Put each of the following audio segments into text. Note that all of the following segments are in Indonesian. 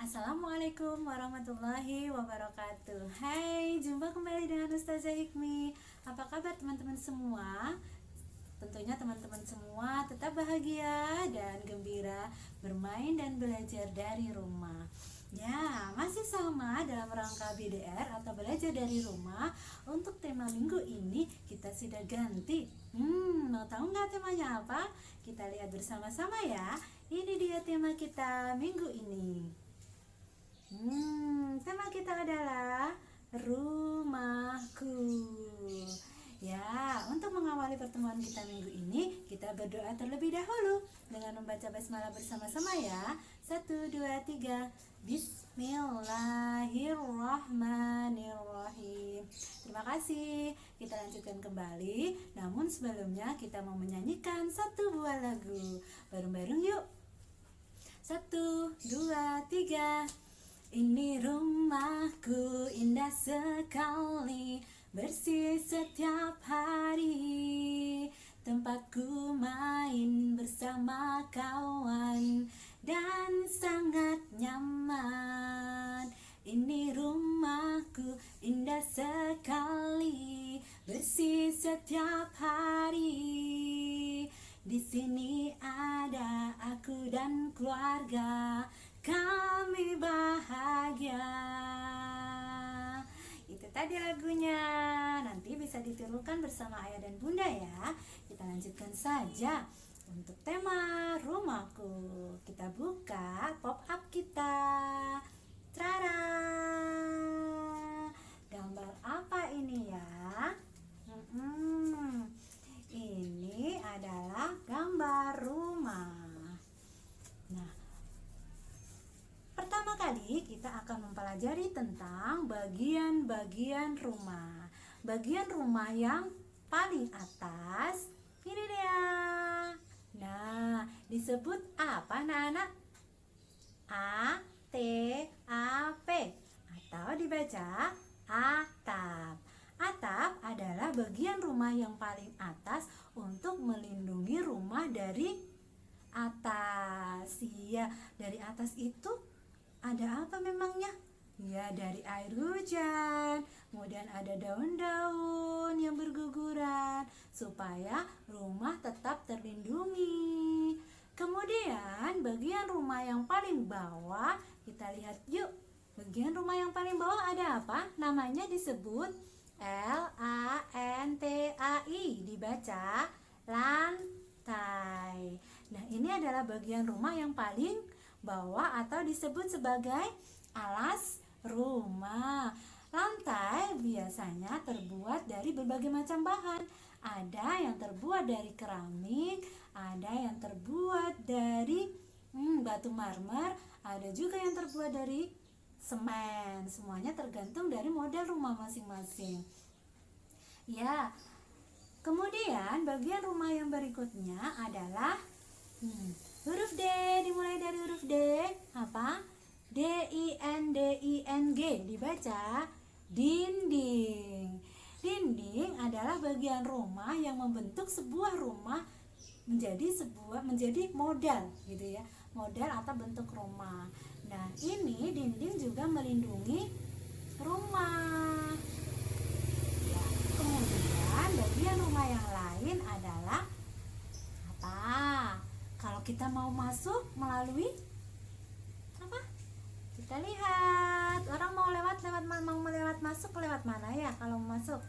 Assalamualaikum warahmatullahi wabarakatuh. Hai, jumpa kembali dengan Ustazah Hikmi. Apa kabar teman-teman semua? Tentunya teman-teman semua tetap bahagia dan gembira bermain dan belajar dari rumah. Ya, masih sama dalam rangka BDR atau belajar dari rumah. Untuk tema minggu ini kita sudah ganti. Mau tahu nggak temanya apa? Kita lihat bersama-sama ya. Ini dia tema kita minggu ini. Tema kita adalah rumahku. Ya, untuk mengawali pertemuan kita minggu ini, kita berdoa terlebih dahulu dengan membaca basmalah bersama-sama ya. 1, 2, 3. Bismillahirrahmanirrahim. Terima kasih. Kita lanjutkan kembali. Namun sebelumnya kita mau menyanyikan satu buah lagu. Bareng-bareng yuk. 1, 2, 3. Ini rumahku indah sekali, bersih setiap hari, tempatku main bersama kawan dan sangat nyaman. Ini rumahku indah sekali, bersih setiap hari. Di sini ada aku dan keluarga, kami bahagia. Itu tadi lagunya. Nanti bisa ditirukan bersama ayah dan bunda ya. Kita lanjutkan saja untuk tema rumahku. Kita buka pop up kita. Tada! Gambar apa ini ya? Ini adalah gambar rumah. Nah, pertama kali kita akan mempelajari tentang bagian-bagian rumah. Bagian rumah yang paling atas, ini dia. Nah, disebut apa anak-anak? A, T, A, P, atau dibaca atap. Atap adalah bagian rumah yang paling atas untuk melindungi rumah dari atas. Iya, dari atas itu ada apa memangnya? Ya, dari air hujan. Kemudian ada daun-daun yang berguguran supaya rumah tetap terlindungi. Kemudian bagian rumah yang paling bawah, kita lihat yuk. Bagian rumah yang paling bawah ada apa? Namanya disebut LANTAI, dibaca lantai. Nah, ini adalah bagian rumah yang paling bawah atau disebut sebagai alas rumah. Lantai biasanya terbuat dari berbagai macam bahan. Ada yang terbuat dari keramik, ada yang terbuat dari batu marmer, ada juga yang terbuat dari semen. Semuanya tergantung dari model rumah masing-masing. Ya, kemudian bagian rumah yang berikutnya adalah huruf D. Dimulai dari huruf D. Apa? DINDING, dibaca dinding. Dinding adalah bagian rumah yang membentuk sebuah rumah menjadi model gitu ya. Model atau bentuk rumah. Nah, ini dinding juga melindungi rumah. Ya, kemudian bagian rumah yang lain adalah apa? Kalau kita mau masuk melalui apa? Kita lihat orang mau lewat masuk lewat mana ya kalau mau masuk?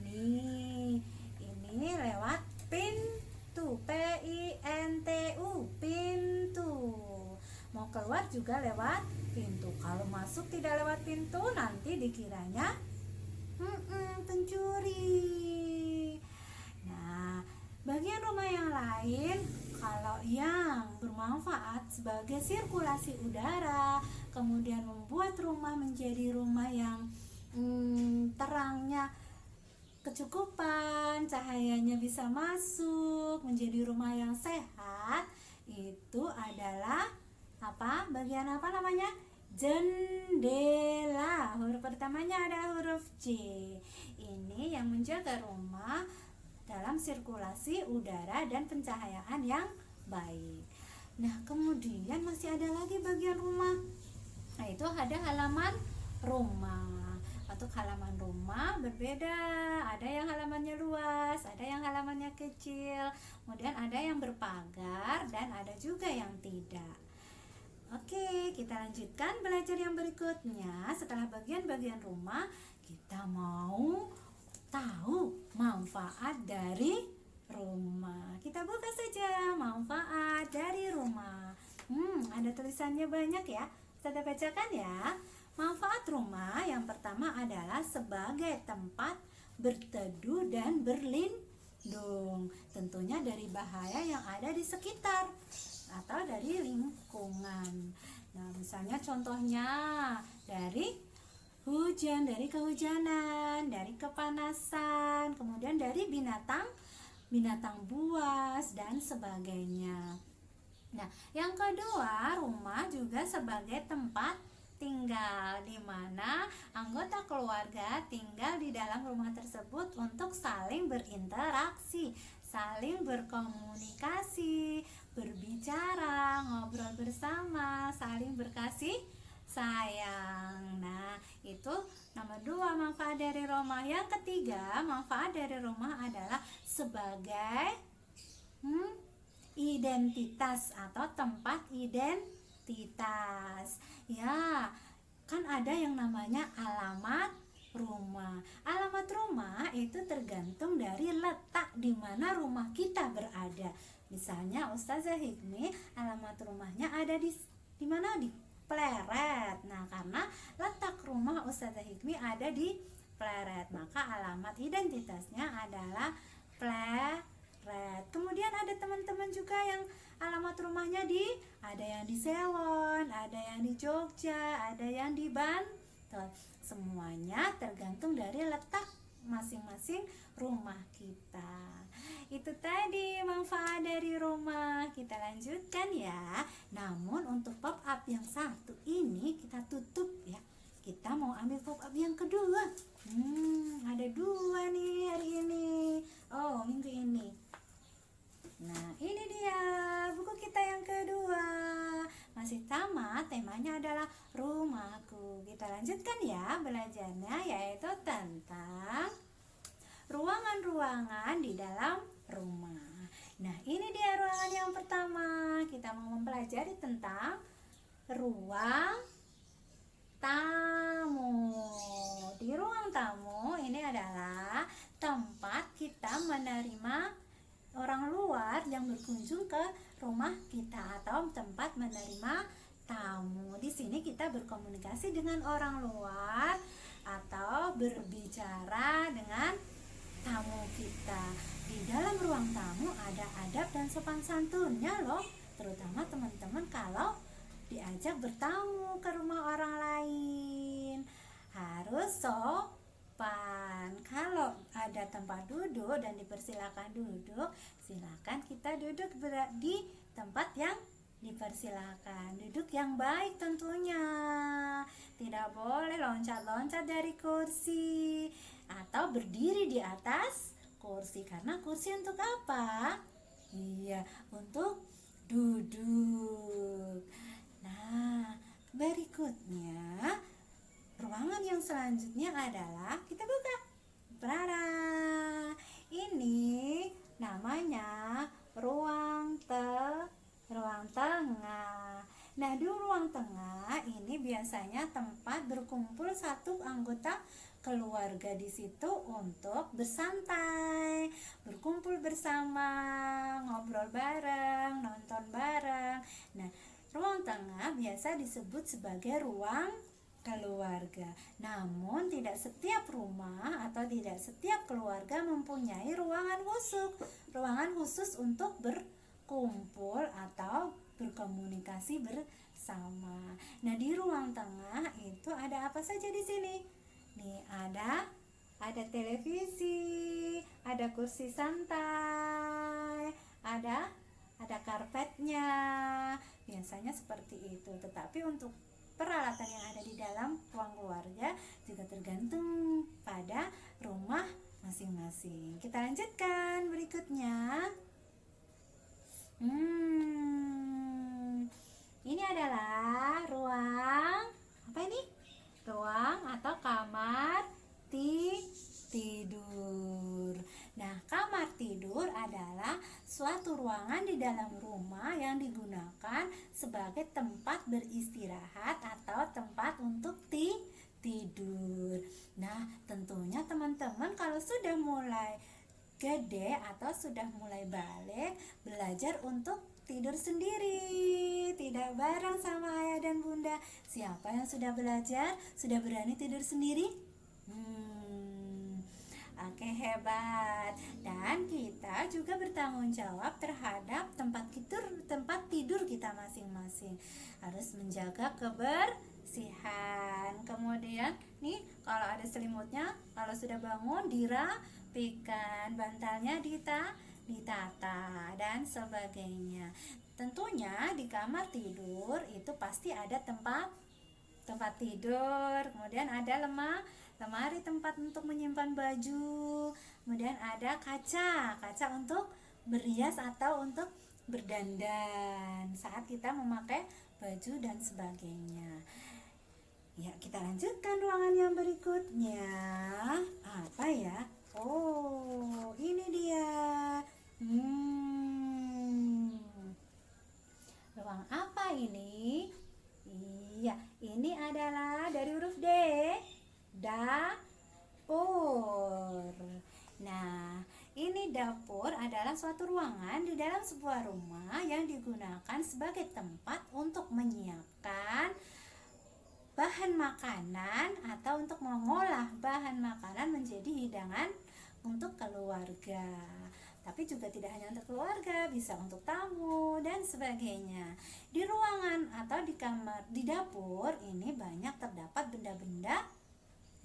Nih, ini lewat pintu, PINTU, pintu. Mau keluar juga lewat pintu. Kalau masuk tidak lewat pintu, nanti dikiranya pencuri. Nah, bagian rumah yang lain kalau yang bermanfaat sebagai sirkulasi udara, kemudian membuat rumah menjadi rumah yang terangnya kecukupan, cahayanya bisa masuk, menjadi rumah yang sehat, itu adalah apa? Bagian apa namanya? Jendela. Huruf pertamanya adalah huruf J. Ini yang menjaga rumah dalam sirkulasi udara dan pencahayaan yang baik. Nah, kemudian masih ada lagi bagian rumah Nah, itu ada halaman rumah. Untuk halaman rumah berbeda, ada yang halamannya luas, ada yang halamannya kecil, kemudian ada yang berpagar dan ada juga yang tidak. Oke, kita lanjutkan belajar yang berikutnya. Setelah bagian-bagian rumah, kita mau tahu manfaat dari rumah. Kita buka saja manfaat dari rumah. Ada tulisannya banyak ya. Kita bacakan ya. Manfaat rumah yang pertama adalah sebagai tempat berteduh dan berlindung. Tentunya dari bahaya yang ada di sekitar atau dari lingkungan. Nah, misalnya contohnya dari hujan, dari kehujanan, dari kepanasan, kemudian dari binatang buas dan sebagainya. Nah, yang kedua, rumah juga sebagai tempat tinggal, di mana anggota keluarga tinggal di dalam rumah tersebut untuk saling berinteraksi, saling berkomunikasi, berbicara, ngobrol bersama, saling berkasih sayang. Nah, itu nomor 2 manfaat dari rumah. Yang ketiga, manfaat dari rumah adalah sebagai identitas atau tempat identitas. Ya, kan ada yang namanya alamat rumah. Alamat rumah itu tergantung dari letak di mana rumah kita berada. Misalnya Ustazah Hikmi alamat rumahnya ada di mana? Di Pleret. Nah, karena letak rumah Ustazah Hikmi ada di Pleret, maka alamat identitasnya adalah Pleret. Kemudian ada teman-teman juga yang alamat rumahnya ada yang di Selon, ada yang di Jogja, ada yang di Banten. Semuanya tergantung dari letak masing-masing rumah kita. Itu tadi manfaat dari rumah. Kita lanjutkan ya. Namun untuk pop up yang satu ini kita tutup ya. Kita mau ambil pop up yang kedua. Ada 2 nih hari ini. Oh, minggu ini. Nah, ini dia buku kita yang kedua. Masih sama, temanya adalah rumahku. Kita lanjutkan ya belajarnya, yaitu tentang ruangan-ruangan di dalam rumah. Nah, ini dia ruangan yang pertama. Kita mau mempelajari tentang ruang tamu. Di ruang tamu ini adalah tempat kita menerima orang luar yang berkunjung ke rumah kita atau tempat menerima tamu. Di sini kita berkomunikasi dengan orang luar atau berbicara dengan tamu kita. Di dalam ruang tamu ada adab dan sopan santunnya loh, terutama teman-teman kalau diajak bertamu ke rumah orang lain. Harus sopan. Kalau ada tempat duduk dan dipersilakan duduk, silakan kita duduk di tempat yang dipersilakan. Duduk yang baik tentunya. Tidak boleh loncat-loncat dari kursi atau berdiri di atas kursi. Karena kursi untuk apa? Iya, untuk duduk. Nah, berikutnya ruangan yang selanjutnya adalah kita buka. Prara. Ini namanya ruang tengah. Nah, di ruang tengah ini biasanya tempat berkumpul satu anggota keluarga di situ untuk bersantai, berkumpul bersama, ngobrol bareng, nonton bareng. Nah, ruang tengah biasa disebut sebagai ruang keluarga. Namun tidak setiap rumah atau tidak setiap keluarga mempunyai ruangan khusus untuk berkumpul atau berkomunikasi bersama. Nah, di ruang tengah itu ada apa saja di sini? Nih, ada televisi, ada kursi santai, ada karpetnya. Biasanya seperti itu. Tetapi untuk peralatan yang ada di dalam ruang keluarga juga tergantung pada rumah masing-masing. Kita lanjutkan berikutnya. Ini adalah ruang ruangan di dalam rumah yang digunakan sebagai tempat beristirahat atau tempat untuk tidur. Nah, tentunya teman-teman kalau sudah mulai gede atau sudah mulai balik, belajar untuk tidur sendiri, tidak bareng sama ayah dan bunda. Siapa yang sudah belajar, sudah berani tidur sendiri? Oke, hebat. Dan kita juga bertanggung jawab terhadap tempat tidur kita masing-masing. Harus menjaga kebersihan. Kemudian nih, kalau ada selimutnya, kalau sudah bangun dirapikan, bantalnya ditata dan sebagainya. Tentunya di kamar tidur itu pasti ada tempat tidur, kemudian ada lemari tempat untuk menyimpan baju, kemudian ada kaca untuk berias atau untuk berdandan saat kita memakai baju dan sebagainya. Ya, kita lanjutkan ruangan yang berikutnya. Apa ya? Oh, ini dia. Ruang apa ini? Iya, ini adalah dari huruf D. Dapur. Nah, ini dapur adalah suatu ruangan di dalam sebuah rumah yang digunakan sebagai tempat untuk menyiapkan bahan makanan atau untuk mengolah bahan makanan menjadi hidangan untuk keluarga. Tapi juga tidak hanya untuk keluarga, bisa untuk tamu dan sebagainya. Di ruangan atau di kamar, di dapur ini banyak terdapat benda-benda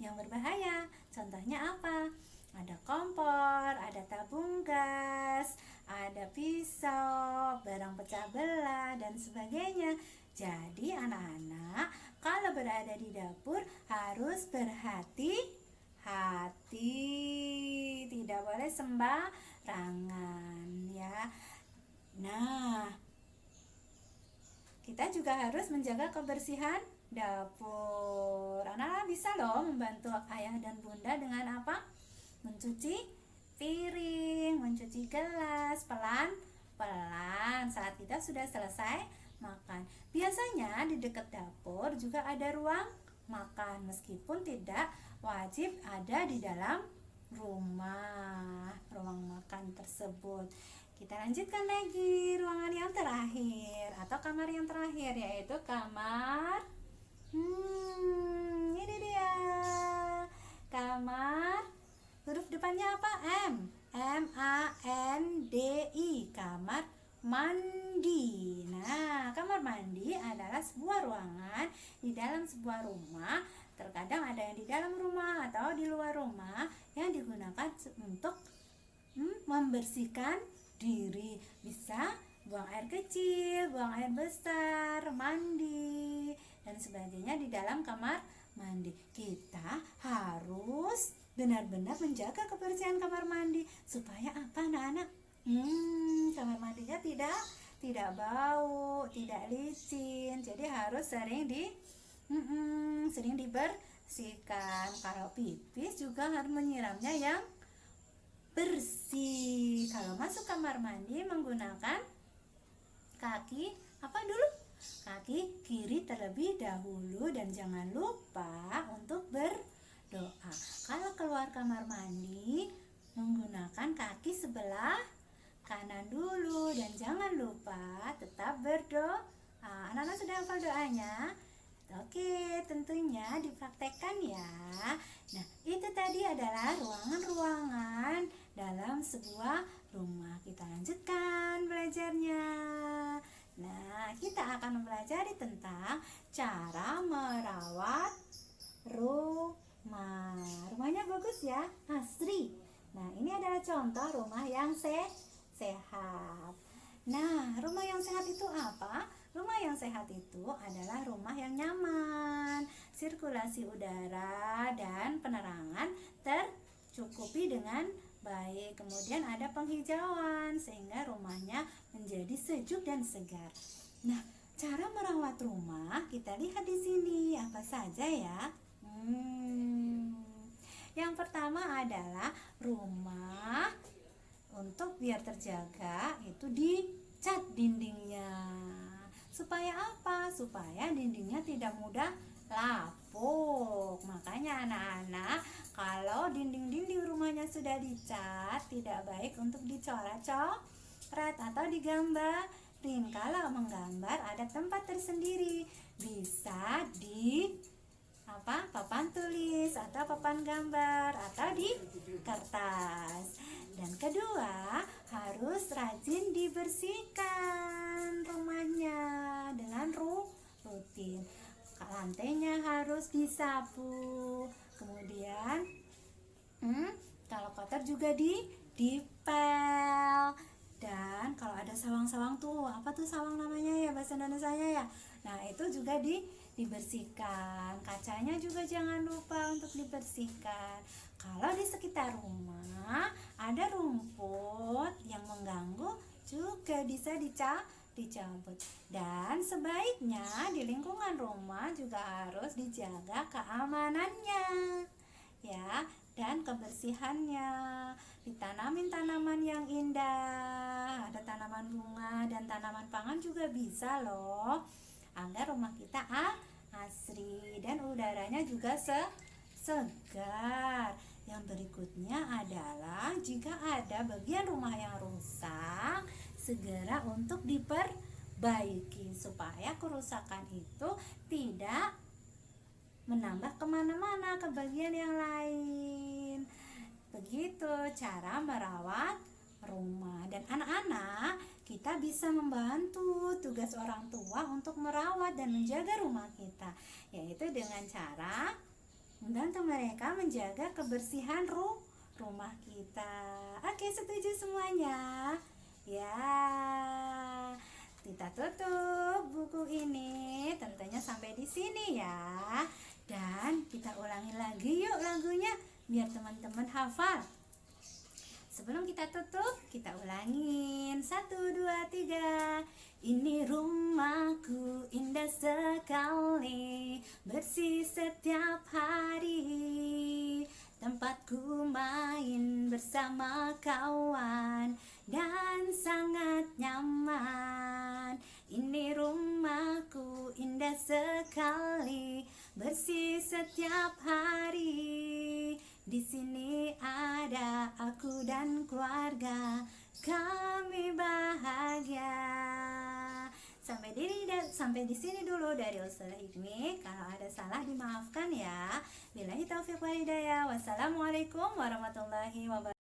yang berbahaya. Contohnya apa? Ada kompor, ada tabung gas, ada pisau, barang pecah belah dan sebagainya. Jadi anak-anak kalau berada di dapur harus berhati-hati, tidak boleh sembarangan ya. Nah, kita juga harus menjaga kebersihan dapur. Anak-anak bisa loh membantu ayah dan bunda dengan apa? Mencuci piring, mencuci gelas pelan-pelan saat kita sudah selesai makan. Biasanya di dekat dapur juga ada ruang makan, meskipun tidak wajib ada di dalam ruang makan tersebut. Kita lanjutkan lagi ruangan yang terakhir atau kamar yang terakhir, yaitu kamar ini dia kamar, huruf depannya apa? M-A-N-D-I, kamar mandi. Nah, kamar mandi adalah sebuah ruangan di dalam sebuah rumah. Terkadang ada yang di dalam rumah atau di luar rumah yang digunakan untuk membersihkan diri. Bisa buang air kecil, buang air besar, mandi dan sebagainya di dalam kamar mandi. Kita harus benar-benar menjaga kebersihan kamar mandi supaya apa, anak-anak? Kamar mandinya tidak bau, tidak licin. Jadi harus sering dibersihkan. Kalau pipis juga harus menyiramnya yang bersih. Kalau masuk kamar mandi menggunakan kaki apa dulu? Kaki kiri terlebih dahulu dan jangan lupa untuk berdoa. Kalau keluar kamar mandi menggunakan kaki sebelah kanan dulu dan jangan lupa tetap berdoa. Anak-anak sudah hafal doanya? Oke, tentunya dipraktekkan ya. Nah, itu tadi adalah ruangan-ruangan dalam sebuah rumah. Kita lanjutkan belajarnya. Nah, kita akan mempelajari tentang cara merawat rumah. Rumahnya bagus ya, asri. Nah, ini adalah contoh rumah yang sehat. Nah, rumah yang sehat itu apa? Rumah yang sehat itu adalah rumah yang nyaman, sirkulasi udara dan penerangan tercukupi dengan baik. Kemudian ada penghijauan sehingga rumahnya menjadi sejuk dan segar. Nah, cara merawat rumah kita lihat di sini apa saja ya. Yang pertama adalah rumah untuk biar terjaga itu dicat dindingnya. Supaya apa? Supaya dindingnya tidak mudah lapuk. Makanya anak-anak, kalau dinding-dinding rumahnya sudah dicat, tidak baik untuk dicoret-coret atau digambarin. Kalau menggambar ada tempat tersendiri, bisa di papan tulis atau papan gambar atau di kertas. Dan kedua, harus rajin dibersihkan rumahnya dengan rutin. Lantainya harus disapu. Kemudian kalau kotor juga dipel. Dan kalau ada sawang-sawang tuh, apa tuh sawang namanya ya bahasa Indonesianya ya? Nah, itu juga dibersihkan. Kacanya juga jangan lupa untuk dibersihkan. Kalau di sekitar rumah ada rumput yang mengganggu, juga bisa dicabut. Dan sebaiknya di lingkungan rumah juga harus dijaga keamanannya, ya, dan kebersihannya. Ditanamin tanaman yang indah, ada tanaman bunga dan tanaman pangan juga bisa loh, agar rumah kita asri dan udaranya juga segar. Yang berikutnya adalah jika ada bagian rumah yang rusak, segera untuk diperbaiki supaya kerusakan itu tidak menambah kemana-mana ke bagian yang lain. Begitu cara merawat rumah. Dan anak-anak, kita bisa membantu tugas orang tua untuk merawat dan menjaga rumah kita, yaitu dengan cara membantu mereka menjaga kebersihan rumah kita. Oke, setuju semuanya? Ya, kita tutup buku ini tentunya sampai di sini ya. Dan kita ulangi lagi yuk lagunya biar teman-teman hafal. Sebelum kita tutup, kita ulangin 1, 2, 3. Ini rumahku indah sekali, bersih setiap hari, tempatku main bersama kawan dan sangat nyaman. Ini rumahku indah sekali, bersih setiap hari. Di sini ada aku dan keluarga, kami bahagia. Sampai di sini dulu dari Ustazah Hikmi. Kalau ada salah dimaafkan ya. Billahi taufiq wal hidayah. Wassalamualaikum warahmatullahi wabarakatuh.